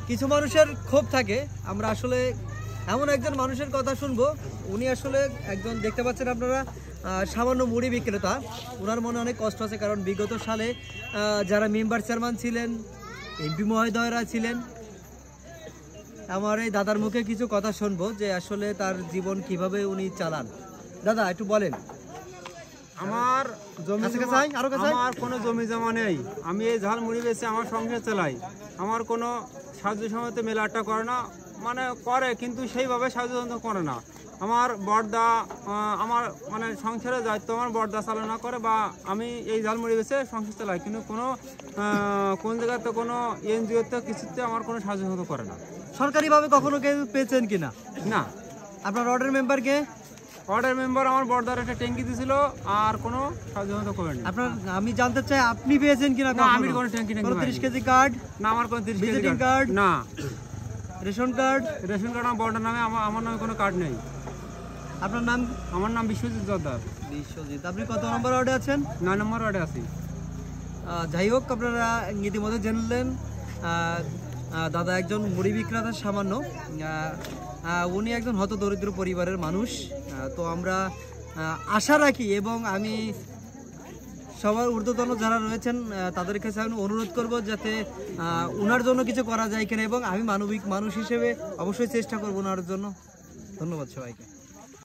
কিছু মানুষের ক্ষোভ থাকে। আমরা আসলে এমন একজন মানুষের কথা শুনবো, উনি আসলে একজন, দেখতে পাচ্ছেন আপনারা, সামান্য মুড়ি বিক্রেতা। ওনার মনে অনেক কষ্ট আছে, কারণ বিগত সালে যারা মেম্বার চেয়ারম্যান ছিলেন, এমপি মহোদয়রা ছিলেন। আমার এই দাদার মুখে কিছু কথা শুনবো যে আসলে তার জীবন কিভাবে উনি চালান। দাদা একটু বলেন। আমার কোনো জমি জমা নেই, আমি এই ঝাল মুড়ি বেচে আমার সংসার চালাই। আমার কোনো সাহায্য সমিতি মেলাটা করে না, মানে করে কিন্তু সেইভাবে সাহায্য করে না। আমার বড়দা আমার মানে সংসারের দায়িত্ব আমার বড়দা চালনা করে, বা আমি এই ঝাল মুড়ি বেচে সংসার চালাই, কিন্তু কোন জায়গাতে কোনো এনজিওতে কিছুতে আমার কোনো সাহায্য করে না। সরকারিভাবে কখনো কেউ পেয়েছেন কিনা? না। আপনার ওয়ার্ডের মেম্বারকে? ওয়ার্ডের মেম্বার আমার বড়দার একটা ট্যাঙ্কি দিয়েছিল, আর কোনো সাহায্য করেনি। আপনার, আমি জানতে চাই আপনি পেয়েছেন কিনা? না, আমি কোনো ট্যাঙ্কি নেই। 30 কেজি কার্ড? না, আমার কোনো 30 কেজি কার্ড না। Ration card? রেশন কার্ড আমার বড়দার নামে, আমার নামে কোনো কার্ড নেই। আপনার নাম? আমার নাম বিশ্বজিৎ জর্দার। বিশ্বজিৎ। আপনি কত নম্বর ওয়ার্ডে আছেন? 9 নম্বর ওয়ার্ডে আছি। যাই হোক, আপনারা ইতিমধ্যে জানলেন দাদা একজন মুড়ি বিক্রেতা সামান্য। উনি একজন হতদরিদ্র পরিবারের মানুষ। তো আমরা আশা রাখি, এবং আমি সবার ঊর্ধ্বতন যারা রয়েছেন তাদের কাছে আমি অনুরোধ করব যাতে ওনার জন্য কিছু করা যায় কিনা, এবং আমি মানবিক মানুষ হিসেবে অবশ্যই চেষ্টা করব ওনার জন্য। ধন্যবাদ সবাইকে।